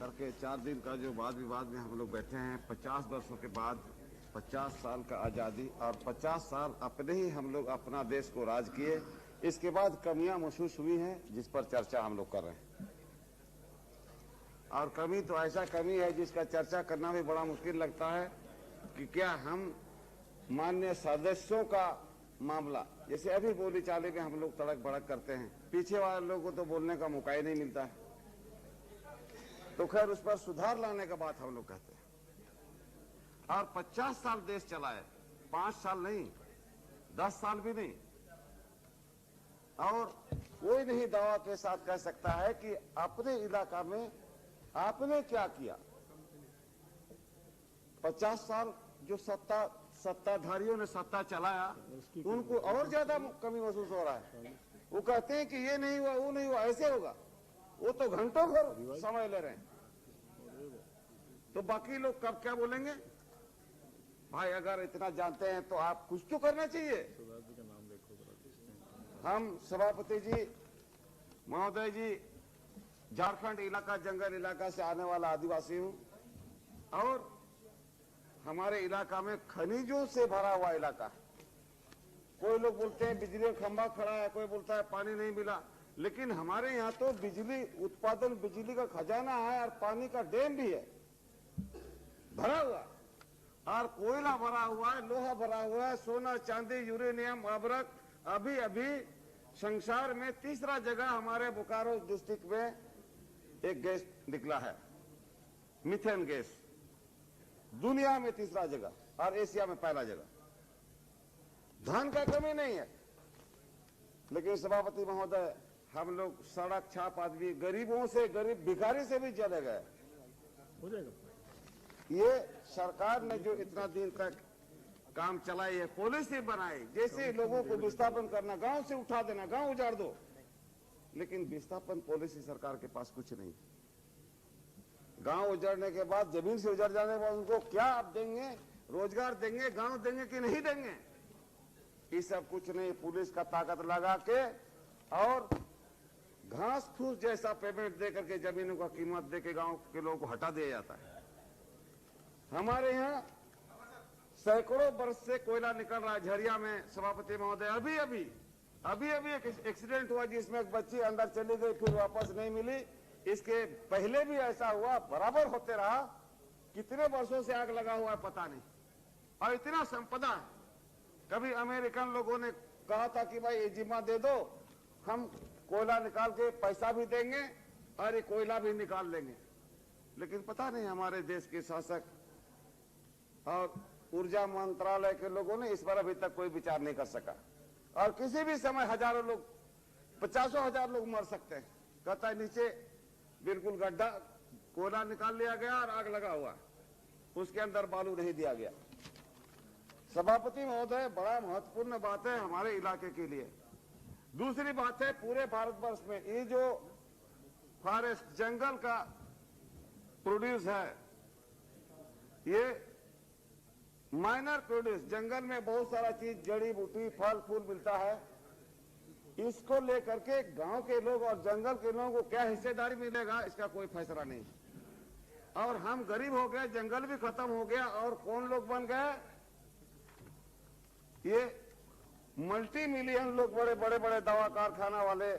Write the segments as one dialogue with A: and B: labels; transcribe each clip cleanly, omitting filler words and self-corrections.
A: करके 4 दिन का जो वाद विवाद में हम लोग बैठे हैं, 50 वर्षों के बाद 50 साल का आज़ादी और 50 साल अपने ही हम लोग अपना देश को राज किए, इसके बाद कमियां महसूस हुई हैं जिस पर चर्चा हम लोग कर रहे हैं। और कमी तो ऐसा कमी है जिसका चर्चा करना भी बड़ा मुश्किल लगता है कि क्या हम माननीय सदस्यों का मामला, जैसे अभी बोली चाली में हम लोग तड़क भड़क करते हैं, पीछे वाले लोगों को तो बोलने का मौका ही नहीं मिलता है, तो खैर उस पर सुधार लाने का बात हम लोग कहते हैं। और 50 साल देश चलाए, 5 साल नहीं, 10 साल भी नहीं, और कोई नहीं दावा के साथ कह सकता है कि अपने इलाका में आपने क्या किया। 50 साल जो सत्ताधारियों ने सत्ता चलाया, उनको और ज्यादा कमी महसूस हो रहा है। वो कहते हैं कि ये नहीं हुआ, वो नहीं हुआ, ऐसे होगा, वो तो घंटों भर समय ले रहे हैं, तो बाकी लोग कब क्या बोलेंगे। भाई अगर इतना जानते हैं तो आप कुछ तो करना चाहिए। हम सभापति जी महोदय जी, झारखंड इलाका, जंगल इलाका से आने वाला आदिवासी हूं, और हमारे इलाका में खनिजों से भरा हुआ इलाका है। कोई लोग बोलते हैं बिजली का खंभा खड़ा है, कोई बोलता है पानी नहीं मिला, लेकिन हमारे यहाँ तो बिजली उत्पादन, बिजली का खजाना है और पानी का डैम भी है भरा हुआ, और कोयला भरा हुआ है, लोहा भरा हुआ है, सोना चांदी यूरेनियम अभ्रक। अभी अभी संसार में तीसरा जगह हमारे बोकारो डिस्ट्रिक्ट में एक गैस निकला है, मीथेन गैस, दुनिया में तीसरा जगह और एशिया में पहला जगह। धन का कमी नहीं है, लेकिन सभापति महोदय हम लोग सड़क छाप आदमी, गरीबों से गरीब भिखारी से भी चले गए।
B: हो जाएगा।
A: ये सरकार ने जो इतना दिन तक काम चलाई है, पॉलिसी बनाई, जैसे लोगों को विस्थापन करना, गांव से उठा देना, गांव उजाड़ दो, लेकिन विस्थापन पॉलिसी सरकार के पास कुछ नहीं। गांव उजड़ने के बाद, जमीन से उजड़ जाने के बाद उनको क्या आप देंगे, रोजगार देंगे, गांव देंगे कि नहीं देंगे, ये सब कुछ नहीं। पुलिस का ताकत लगा के और घास फूस जैसा पेमेंट दे करके जमीनों का कीमत दे के गांव के लोगों को हटा दिया जाता है। हमारे यहाँ सैकड़ों वर्ष से कोयला निकल रहा है झरिया में सभापति महोदय। अभी अभी एक एक्सीडेंट हुआ जिसमें एक बच्ची अंदर चली गई, फिर वापस नहीं मिली। इसके पहले भी ऐसा हुआ, बराबर होते रहा। कितने वर्षों से आग लगा हुआ है पता नहीं, और इतना संपदा है। कभी अमेरिकन लोगों ने कहा था कि भाई ये जिम्मा दे दो, हम कोयला निकाल के पैसा भी देंगे और ये कोयला भी निकाल लेंगे, लेकिन पता नहीं हमारे देश के शासक और ऊर्जा मंत्रालय के लोगों ने इस पर अभी तक कोई विचार नहीं कर सका। और किसी भी समय हजारों लोग, 50,000 लोग मर सकते हैं। कहता है नीचे बिल्कुल गड्ढा, कोयला निकाल लिया गया और आग लगा हुआ, उसके अंदर बालू नहीं दिया गया। सभापति महोदय, बड़ा महत्वपूर्ण बात है हमारे इलाके के लिए। दूसरी बात है, पूरे भारतवर्ष में ये जो फॉरेस्ट, जंगल का प्रोड्यूस है, ये माइनर प्रोड्यूस, जंगल में बहुत सारा चीज, जड़ी बूटी, फल फूल मिलता है। इसको लेकर के गांव के लोग और जंगल के लोगों को क्या हिस्सेदारी मिलेगा, इसका कोई फैसला नहीं। और हम गरीब हो गए, जंगल भी खत्म हो गया, और कौन लोग बन गए, ये मल्टी मिलियन लोग, बड़े बड़े दवा कारखाना वाले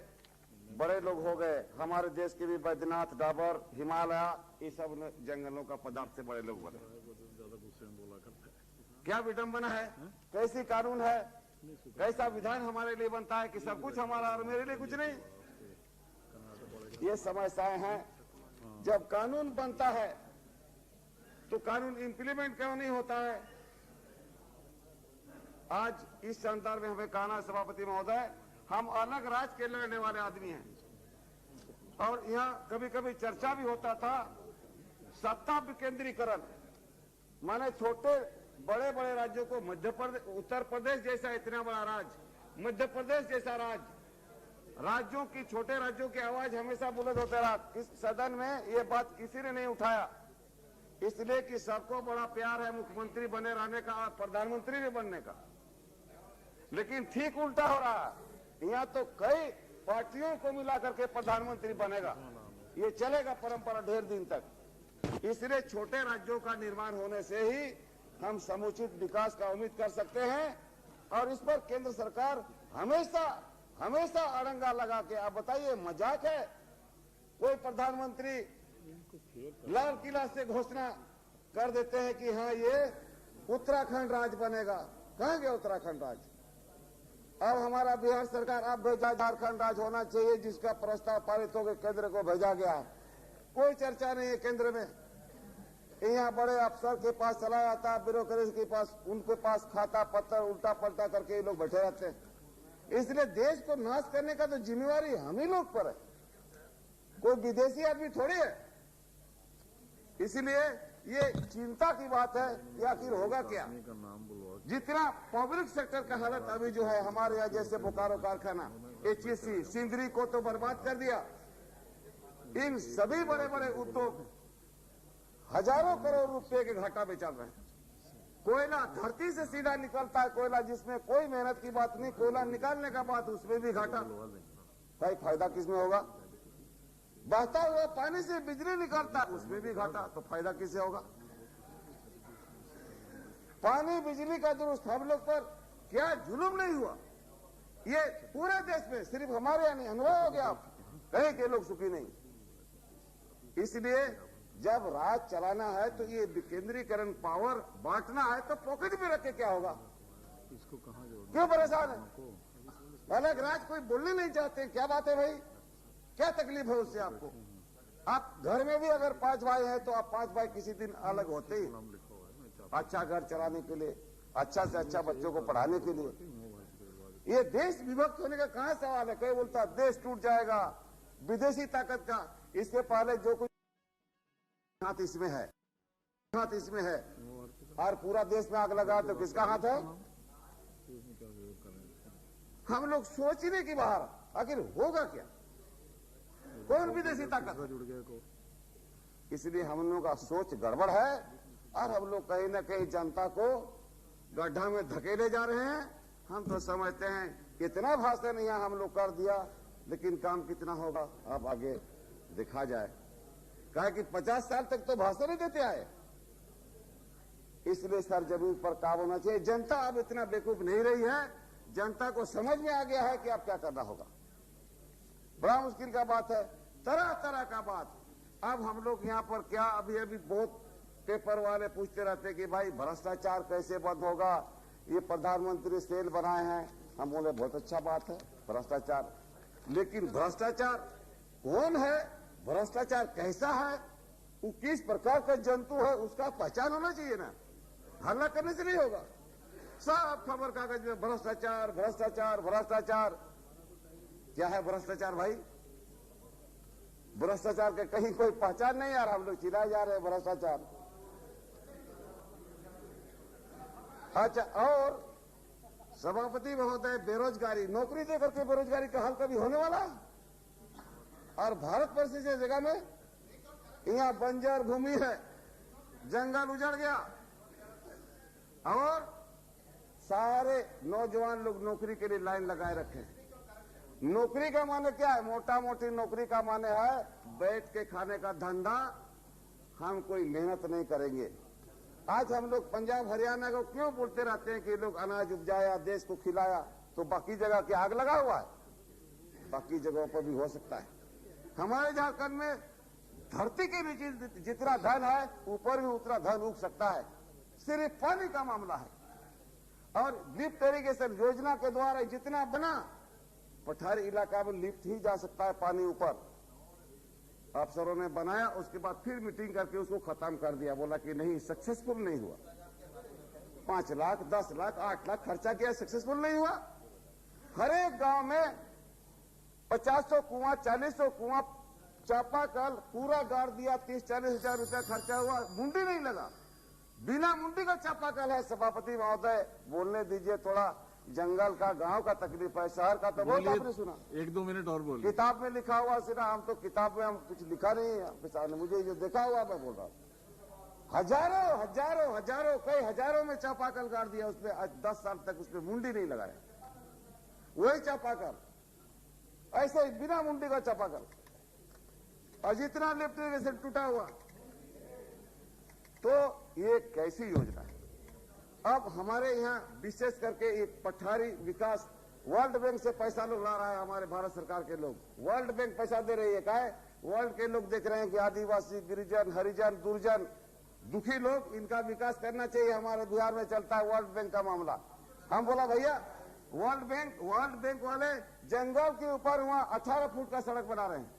A: बड़े लोग हो गए। हमारे देश के भी बैद्यनाथ, डाबर, हिमालय, ये सब जंगलों का पदार्थ से बड़े लोग बने।
B: ज्यादा गुस्से में बोला करता है।
A: क्या विडंबना है, कैसी कानून है, कैसा विधान हमारे लिए बनता है कि सब कुछ हमारा और मेरे लिए कुछ नहीं। ये समस्याएं हैं। जब कानून बनता है तो कानून इंप्लीमेंट क्यों नहीं होता है। आज इस संदर्भ में हमें कहना, सभापति महोदय, हम अलग राज्य के लड़ने वाले आदमी हैं, और यहाँ कभी कभी चर्चा भी होता था सत्ता विकेंद्रीकरण, माने छोटे बड़े बड़े राज्यों को, मध्य प्रदेश, उत्तर प्रदेश जैसा इतना बड़ा राज्य, मध्य प्रदेश जैसा राज्य, राज्यों की, छोटे राज्यों की आवाज हमेशा बुलंद होते रहा। इस सदन में ये बात किसी ने नहीं उठाया, इसलिए कि सबको बड़ा प्यार है मुख्यमंत्री बने रहने का और प्रधानमंत्री भी बनने का। लेकिन ठीक उल्टा हो रहा है, यहाँ तो कई पार्टियों को मिला करके प्रधानमंत्री बनेगा। ये चलेगा परंपरा ढेर दिन तक। इसलिए छोटे राज्यों का निर्माण होने से ही हम समुचित विकास का उम्मीद कर सकते हैं, और इस पर केंद्र सरकार हमेशा अड़ंगा लगा के। आप बताइए, मजाक है? कोई प्रधानमंत्री लाल किला से घोषणा कर देते हैं कि हाँ ये उत्तराखंड राज्य बनेगा। कहां गया उत्तराखंड राज्य? अब हमारा बिहार सरकार अब भेजा झारखंड राज्य होना चाहिए, जिसका प्रस्ताव पारित होकर केंद्र को भेजा गया। कोई चर्चा नहीं है केंद्र में। यहाँ बड़े अफसर के पास चला जाता है, ब्यूरोक्रेसी के पास, उनके पास खाता पत्तर उल्टा पलटा करके ये लोग बैठे रहते हैं। इसलिए देश को नाश करने का तो जिम्मेवारी हम ही लोग पर है, कोई विदेशी आदमी थोड़ी है। इसलिए ये चिंता की बात है कि आखिर होगा क्या।
B: का नाम बुलवा
A: जितना पब्लिक सेक्टर का हालत अभी जो है, हमारे यहाँ जैसे बोकारो कारखाना, HEC, सिंदरी को तो बर्बाद कर दिया। इन सभी बड़े बड़े उद्योग हजारों करोड़ रुपए के घाटा में चल रहे हैं। कोयला धरती से सीधा निकलता है, कोयला जिसमें कोई मेहनत की बात नहीं, कोयला निकालने का बात, उसमें भी घाटा। भाई फायदा किसमें होगा? बहता हुआ पानी से बिजली निकलता है, उसमें भी घाटा, तो फायदा किसे होगा? पानी बिजली का दुरुस्त हम लोग पर क्या जुल्म नहीं हुआ? ये पूरे देश में, सिर्फ हमारे यहाँ नहीं, अनुभव हो गया। कहीं के लोग सुखी नहीं। इसलिए जब राज चलाना है तो ये विकेंद्रीकरण, पावर बांटना है, तो पॉकेट में रख के क्या होगा?
B: इसको कहाँ जोड़ना?
A: क्यों परेशान है? अलग राज कोई बोलने नहीं चाहते। क्या बात है भाई? क्या तकलीफ है उससे आपको? आप घर में भी अगर 5 भाई हैं तो आप 5 भाई किसी दिन अलग होते ही,
B: नाम लिखा हुआ है ना,
A: अच्छा घर चलाने के लिए, अच्छा से अच्छा बच्चों को पढ़ाने के लिए। ये देश विभक्त होने का कहां सवाल है? कोई बोलता देश टूट जाएगा, विदेशी ताकत का। इसके पहले जो कुछ हाथ इसमें है, हाथ इसमें है, और पूरा देश में आग लगा तो किसका हाथ है? हम लोग सोचने की बाहर। आखिर होगा क्या? कौन विदेशी ताकत?
B: जुड़ गया को
A: इसलिए हम लोगों का सोच गड़बड़ है, और हम लोग कहीं न कहीं जनता को गड्ढा में धकेले जा रहे हैं। हम तो समझते हैं इतना भाषण यहाँ हम लोग कर दिया, लेकिन काम कितना होगा अब आगे देखा जाए। कहा कि 50 साल तक तो भाषण ही देते आए। इसलिए सर जमीन पर काम होना चाहिए। जनता अब इतना बेवकूफ नहीं रही है, जनता को समझ में आ गया है कि अब क्या करना होगा। बड़ा मुश्किल का बात है, तरह तरह का बात। अब हम लोग यहाँ पर क्या, अभी बहुत पेपर वाले पूछते रहते कि भाई भ्रष्टाचार कैसे बंद होगा, ये प्रधानमंत्री सेल बनाए हैं। हम बोले बहुत अच्छा बात है भ्रष्टाचार, लेकिन भ्रष्टाचार कौन है, भ्रष्टाचार कैसा है, वो किस प्रकार का जंतु है, उसका पहचान होना चाहिए ना। हल्ला करने से नहीं होगा। सब खबर कागज में भ्रष्टाचार भ्रष्टाचार भ्रष्टाचार। क्या है भ्रष्टाचार भाई? भ्रष्टाचार के कहीं कोई पहचान नहीं, यार हम लोग चिल्लाए जा रहे हैं भ्रष्टाचार। अच्छा, और सभापति महोदय, बेरोजगारी, नौकरी देकर के बेरोजगारी का हल कभी होने वाला? और भारत वर्ष जैसे जगह में यहाँ बंजर भूमि है, जंगल उजड़ गया, और सारे नौजवान लोग नौकरी के लिए लाइन लगाए रखे हैं। नौकरी का माने क्या है? मोटा मोटी नौकरी का माने है बैठ के खाने का धंधा, हम कोई मेहनत नहीं करेंगे। आज हम लोग पंजाब हरियाणा को क्यों बोलते रहते हैं कि लोग अनाज उपजाया, देश को खिलाया, तो बाकी जगह क्या आग लगा हुआ है? बाकी जगहों पर भी हो सकता है। हमारे झारखंड में धरती के नीचे जितना धन है, ऊपर भी उतना धन उग सकता है। सिर्फ पानी का मामला है, और लिफ्ट इरिगेशन योजना के द्वारा जितना बना, पठारी इलाका में लिफ्ट ही जा सकता है पानी ऊपर। अफसरों ने बनाया, उसके बाद फिर मीटिंग करके उसको खत्म कर दिया। बोला कि नहीं, सक्सेसफुल नहीं हुआ। 5 लाख 10 लाख 8 लाख खर्चा किया, सक्सेसफुल नहीं हुआ। हर एक गांव में 50 कुआं 40 कुआं चापाकल पूरा गाड़ दिया, 30-40 हजार रुपया खर्चा हुआ, मुंडी नहीं लगा। बिना मुंडी का चापाकल है। सभापति महोदय बोलने दीजिए, थोड़ा जंगल का गांव का तकलीफ है, शहर का तो बहुत आपने सुना।
B: 1-2 मिनट और बोलिए।
A: किताब में लिखा हुआ सुना, हम तो किताब में हम कुछ लिखा नहीं है, मुझे जो देखा हुआ मैं बोल रहा हूँ। हजारों हजारों हजारों कई हजारों में चापाकल गाड़ दिया, उसमें आज 10 साल तक उसमें मुंडी नहीं लगाया। वही चापाकल, ऐसे बिना मुंडी का चापाकल। और जितना लिफ्ट इरिगेशन टूटा हुआ। तो ये कैसी योजना है? अब हमारे यहाँ विशेष करके ये पठारी विकास वर्ल्ड बैंक से पैसा लोग ला रहा है, हमारे भारत सरकार के लोग वर्ल्ड बैंक पैसा दे रही है। क्या है? वर्ल्ड के लोग देख रहे हैं कि आदिवासी, गिरिजन, हरिजन, दुर्जन, दुखी लोग, इनका विकास करना चाहिए। हमारे बिहार में चलता है वर्ल्ड बैंक का मामला। हम बोला भैया वर्ल्ड बैंक वाले जंगल के ऊपर वहाँ 18 फुट का सड़क बना रहे हैं।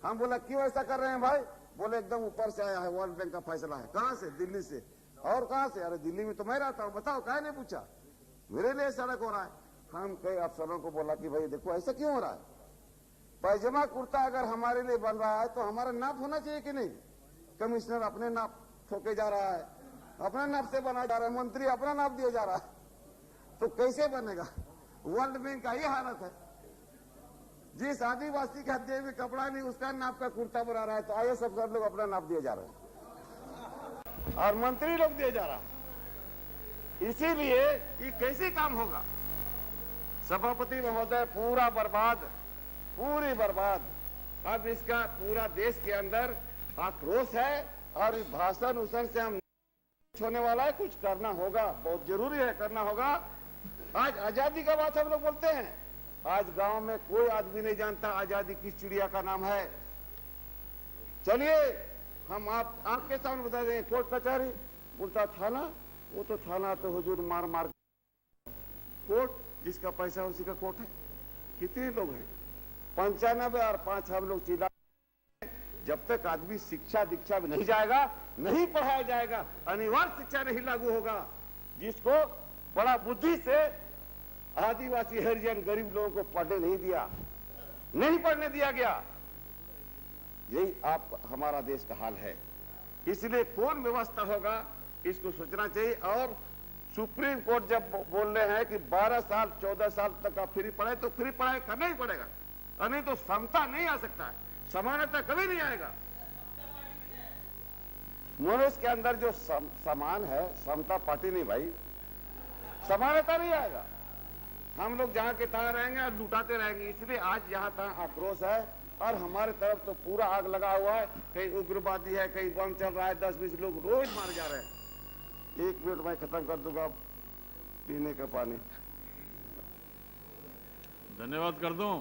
A: हम बोला क्यों ऐसा कर रहे हैं भाई? बोले एकदम ऊपर से आया है, वर्ल्ड बैंक का फैसला है। कहाँ से? दिल्ली से। और कहाँ से? अरे दिल्ली में तो मैं रहता हूँ, बताओ क्या नहीं पूछा? मेरे लिए सड़क हो रहा है। हम कई अफसरों को बोला कि भाई देखो ऐसा क्यों हो रहा है? पैजामा कुर्ता अगर हमारे लिए बन रहा है तो हमारा नाप होना चाहिए कि नहीं? कमिश्नर अपने नाप ठोके जा रहा है, अपने नाप से बना जा रहा है, मंत्री अपना नाप दिया जा रहा है, तो कैसे बनेगा? वर्ल्ड बैंक का ये हालत है। जिस आदिवासी का देह में कपड़ा नहीं उसका नाप का कुर्ता बना रहा है, तो आइए सब लोग अपना नाप दिए जा रहे हैं और मंत्री लोग दिए जा रहा है। इसीलिए ये कैसे काम होगा? सभापति महोदय पूरा बर्बाद, पूरी बर्बाद। अब इसका पूरा देश के अंदर आक्रोश है और भाषण उषण से हम होने वाला है। कुछ करना होगा, बहुत जरूरी है, करना होगा। आज आजादी का बात हम लोग बोलते हैं, आज गांव में कोई आदमी नहीं जानता आजादी किस चिड़िया का नाम है। चलिए हम आपके सामने बता दें, कोर्ट कचहरी बोलता थाना, वो तो थाना तो हुजूर मार मार। कोर्ट जिसका पैसा उसी का कोर्ट है। कितने लोग हैं? 95 और 5 हम लोग चिल्ला। जब तक आदमी शिक्षा दीक्षा में नहीं जाएगा, नहीं पढ़ाया जाएगा, अनिवार्य शिक्षा नहीं लागू होगा, जिसको बड़ा बुद्धि से आदिवासी, हरिजन, गरीब लोगों को पढ़ने नहीं दिया, नहीं पढ़ने दिया गया। यही आप हमारा देश का हाल है। इसलिए कौन व्यवस्था होगा इसको सोचना चाहिए। और सुप्रीम कोर्ट जब बोल रहे हैं कि 12 साल 14 साल तक का फ्री पढ़ाई, तो फ्री पढ़ाई करना ही पड़ेगा, और नहीं तो समता नहीं आ सकता है, समानता कभी नहीं आएगा। मनुष्य के अंदर जो समान है, समता पार्टी नहीं भाई, समानता नहीं आएगा। हम लोग जहां के तहां रहेंगे और लुटाते रहेंगे। इसलिए आज जहां तहां आक्रोश है और हमारे तरफ तो पूरा आग लगा हुआ है। कहीं उग्रवादी है, कहीं बम चल रहा है, 10-20 लोग रोज मारे जा रहे हैं। 1 मिनट में खत्म कर दूंगा पीने का पानी।
B: धन्यवाद कर दूं।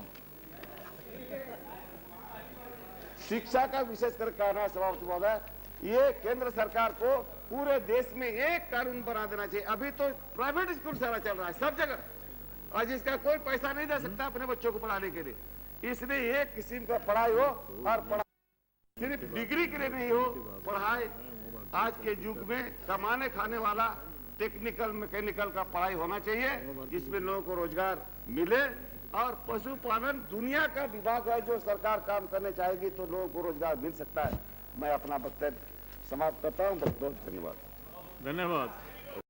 A: शिक्षा का विशेष कर कहना सभापति महोदय, ये केंद्र सरकार को पूरे देश में एक कानून बना देना चाहिए। अभी तो प्राइवेट स्कूल सारा चल रहा है सब जगह, और जिसका कोई पैसा नहीं दे सकता अपने बच्चों को पढ़ाने के लिए। इसलिए एक किस्म का पढ़ाई हो, और पढ़ाई सिर्फ डिग्री के लिए नहीं हो, पढ़ाई आज के युग में कमाने खाने वाला टेक्निकल मैकेनिकल का पढ़ाई होना चाहिए, जिसमें लोगों को रोजगार मिले। और पशुपालन दुनिया का विभाग है, जो सरकार काम करने चाहेगी तो लोगों को रोजगार मिल सकता है। मैं अपना वक्तव्य समाप्त करता हूँ। बहुत बहुत धन्यवाद।
B: धन्यवाद।